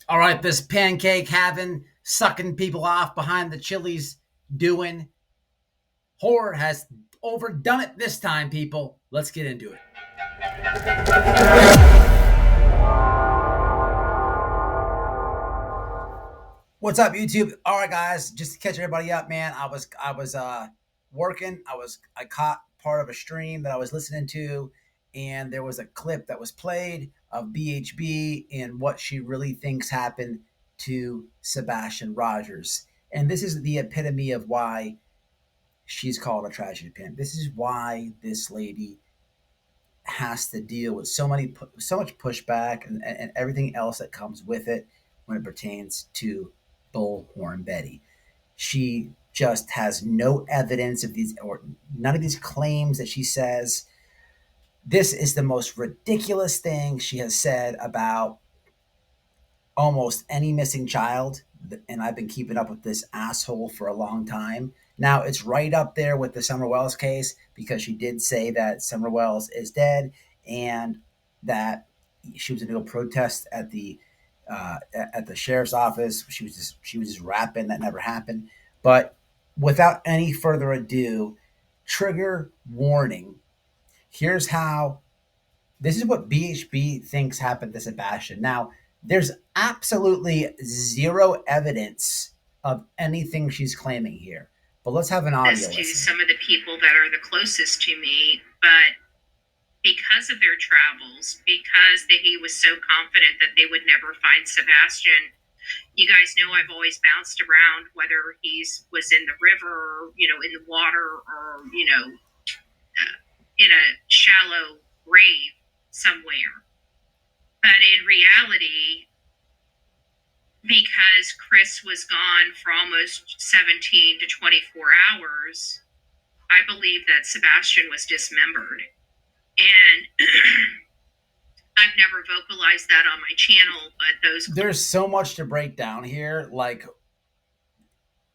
All right, this pancake having, sucking people off behind the chilies doing. Horror has overdone it this time, people. Let's get into it. What's up, YouTube? All right, guys, just to catch everybody up, man. I was working. I caught part of a stream that I was listening to, and there was a clip that was played of BHB and what she really thinks happened to Sebastian Rogers. And this is the epitome of why she's called a tragedy pimp. This is why this lady has to deal with so much pushback and everything else that comes with it when it pertains to Bullhorn Betty. She just has no evidence of these, or none of these claims that she says. This is the most ridiculous thing she has said about almost any missing child. And I've been keeping up with this asshole for a long time. Now, it's right up there with the Summer Wells case because she did say that Summer Wells is dead and that she was going to go protest at the sheriff's office. She was just rapping. That never happened. But without any further ado, trigger warning. Here's how. This is what BHB thinks happened to Sebastian. Now, there's absolutely zero evidence of anything she's claiming here. But let's have an audio listen. To some of the people that are the closest to me, but because of their travels, because he was so confident that they would never find Sebastian. You guys know I've always bounced around whether was in the river, in the water, or in a shallow grave somewhere. But in reality, because Chris was gone for almost 17 to 24 hours, I believe that Sebastian was dismembered. And I've never vocalized that on my channel, but there's so much to break down here. Like,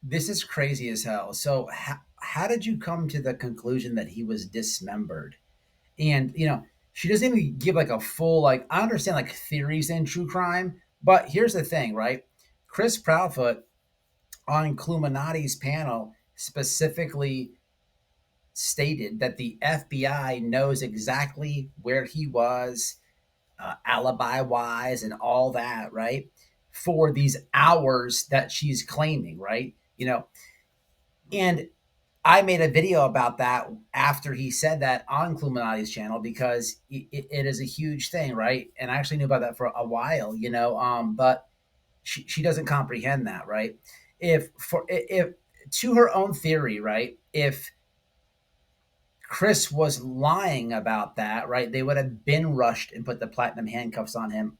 this is crazy as hell. So how did you come to the conclusion that he was dismembered? And, she doesn't even give like a full, like, I understand like theories in true crime, but here's the thing, right? Chris Proudfoot on Cluminati's panel specifically stated that the FBI knows exactly where he was, alibi wise and all that, right? For these hours that she's claiming, right? And I made a video about that after he said that on Cluminati's channel because it is a huge thing, right? And I actually knew about that for a while, but she doesn't comprehend that, right? If to her own theory, right? If Chris was lying about that, right? They would have been rushed and put the platinum handcuffs on him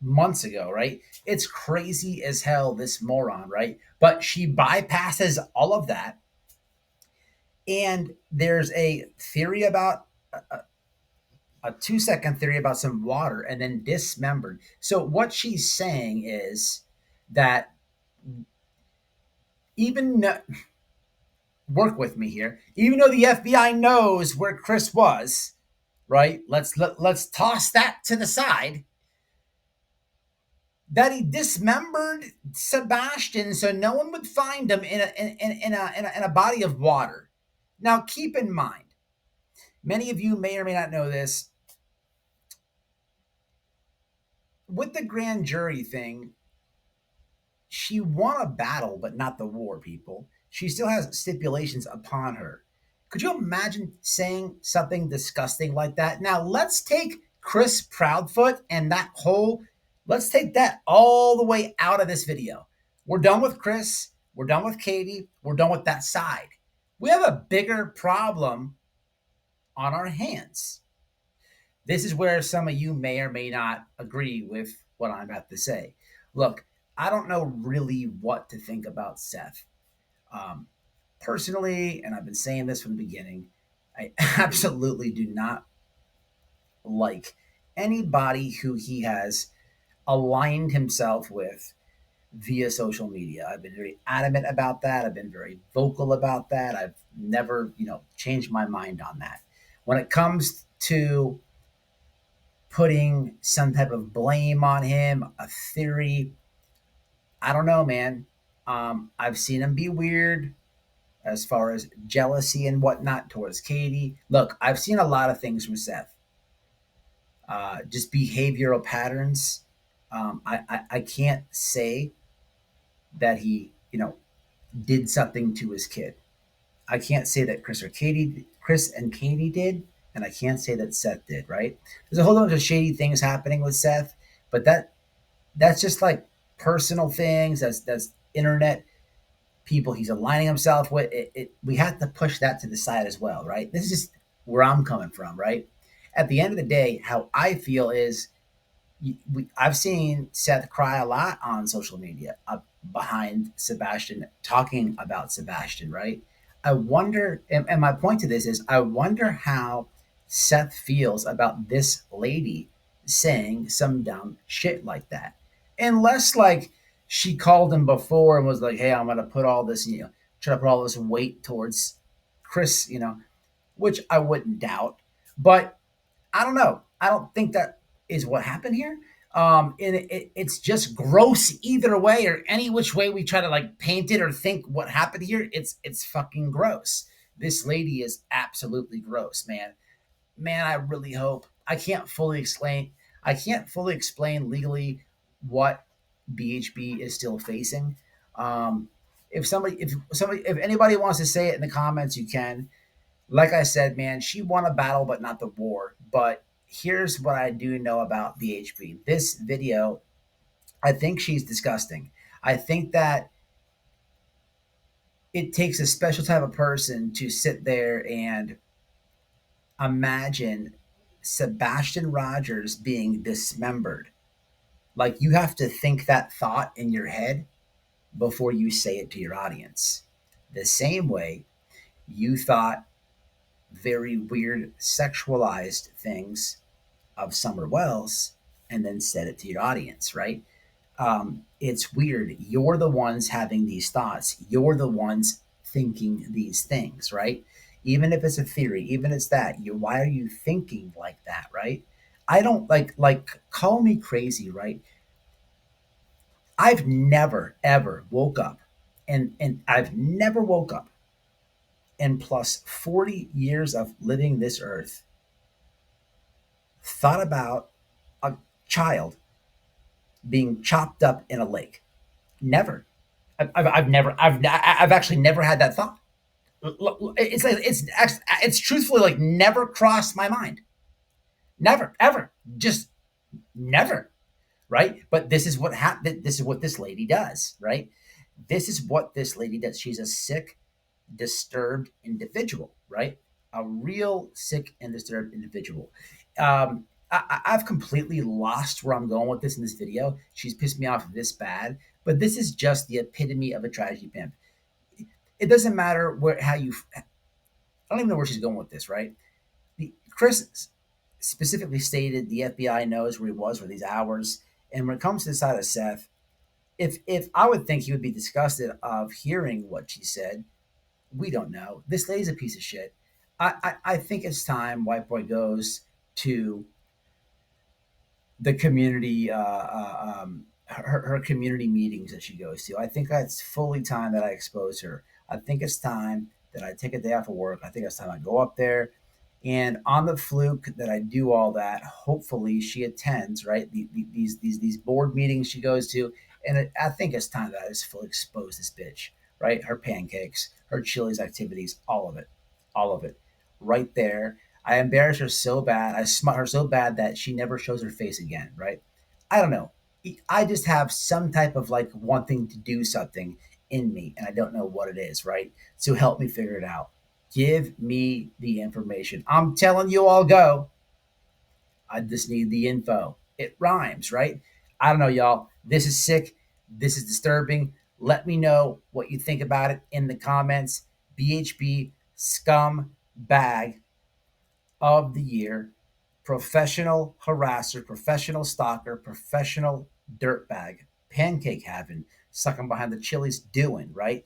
months ago, right? It's crazy as hell, this moron, right? But she bypasses all of that. And there's a theory about a 2-second theory about some water and then dismembered. So what she's saying is that work with me here, even though the FBI knows where Chris was, right? Let's toss that to the side. That he dismembered Sebastian so no one would find him in a body of water. Now, keep in mind, many of you may or may not know this. With the grand jury thing, she won a battle, but not the war, people. She still has stipulations upon her. Could you imagine saying something disgusting like that? Now, let's take Chris Proudfoot and let's take that all the way out of this video. We're done with Chris. We're done with Katie. We're done with that side. We have a bigger problem on our hands. This is where some of you may or may not agree with what I'm about to say. Look, I don't know really what to think about Seth. Personally, and I've been saying this from the beginning, I absolutely do not like anybody who he has aligned himself with via social media. I've been very adamant about that. I've been very vocal about that. I've never, changed my mind on that. When it comes to putting some type of blame on him, a theory. I don't know, man. I've seen him be weird as far as jealousy and whatnot towards Katie. Look, I've seen a lot of things from Seth, just behavioral patterns. I can't say that he, did something to his kid. I can't say that Chris and Katie did, and I can't say that Seth did. Right? There's a whole bunch of shady things happening with Seth, but that's just like personal things. That's internet people he's aligning himself with. We have to push that to the side as well, right? This is just where I'm coming from, right? At the end of the day, how I feel is I've seen Seth cry a lot on social media behind Sebastian, talking about Sebastian, right? I wonder, and my point to this is, I wonder how Seth feels about this lady saying some dumb shit like that. Unless, like, she called him before and was like, hey, I'm going to put all this, try to put all this weight towards Chris, which I wouldn't doubt. But I don't know. I don't think that is what happened here. And it's just gross either way, or any which way we try to like paint it or think what happened here. It's fucking gross. This lady is absolutely gross, man. Man, I really hope I can't fully explain. I can't fully explain legally what BHB is still facing. If anybody wants to say it in the comments, you can. Like I said, man, she won a battle, but not the war. But here's what I do know about BHB. This video, I think she's disgusting. I think that it takes a special type of person to sit there and imagine Sebastian Rogers being dismembered. Like, you have to think that thought in your head before you say it to your audience. The same way you thought very weird sexualized things of Summer Wells and then said it to your audience, right? It's weird. You're the ones having these thoughts. You're the ones thinking these things, right? Even if it's a theory, even if it's that, why are you thinking like that, right? I don't like call me crazy, right? I've never ever woke up, and I've never woke up and plus 40 years of living this earth thought about a child being chopped up in a lake. Never. I've never. I've actually never had that thought. It's like it's truthfully like never crossed my mind. Never, ever, just never. Right. But this is what happened. This is what this lady does. Right. This is what this lady does. She's a sick, disturbed individual. Right. A real sick and disturbed individual. I've completely lost where I'm going with this in this video. She's pissed me off this bad, but this is just the epitome of a tragedy pimp. It doesn't matter how you. I don't even know where she's going with this, right? Chris specifically stated the FBI knows where he was for these hours, and when it comes to the side of Seth, if I would think he would be disgusted of hearing what she said, we don't know. This lady's a piece of shit. I think it's time White Boy goes to the community her community meetings that she goes to. I think it's fully time that I expose her. I think it's time that I take a day off of work. I think it's time I go up there, and on the fluke that I do all that. Hopefully, she attends right these board meetings she goes to, and I think it's time that I just fully expose this bitch. Right, her pancakes, her Chili's activities, all of it, right there. I embarrass her so bad. I smut her so bad that she never shows her face again. Right? I don't know. I just have some type of like wanting to do something in me, and I don't know what it is. Right? So help me figure it out. Give me the information. I'm telling you, I'll go. I just need the info. It rhymes, right? I don't know, y'all. This is sick. This is disturbing. Let me know what you think about it in the comments. BHB scum bag of the year, professional harasser, professional stalker, professional dirtbag, pancake having, sucking behind the chilies doing, right?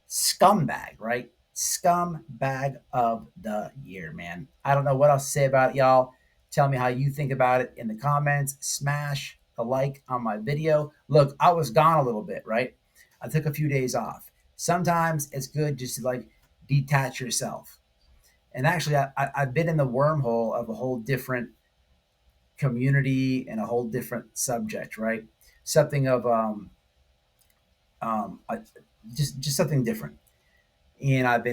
Scumbag, right? Scumbag of the year, man. I don't know what else to say about it, y'all. Tell me how you think about it in the comments. Smash the like on my video. Look, I was gone a little bit, right? I took a few days off. Sometimes it's good just to like detach yourself. And actually, I've been in the wormhole of a whole different community and a whole different subject, right? Something of um, I, just something different. And I've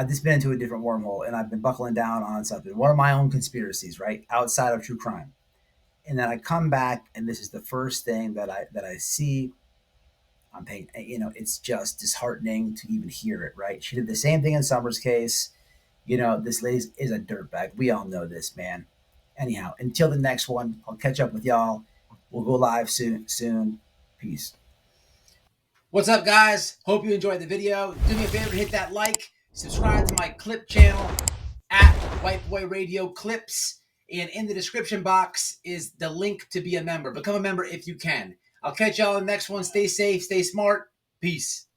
just been into a different wormhole, and I've been buckling down on something, one of my own conspiracies, right, outside of true crime. And then I come back, and this is the first thing that I see. I'm paying, it's just disheartening to even hear it, right? She did the same thing in Summer's case. This lady is a dirtbag. We all know this, man. Anyhow, until the next one, I'll catch up with y'all. We'll go live soon. Peace. What's up, guys? Hope you enjoyed the video. Do me a favor, hit that like, subscribe to my clip channel at WhiteBoyRadio Clips, and in the description box is the link to be a member. Become a member if you can. I'll catch y'all in the next one. Stay safe, stay smart. Peace.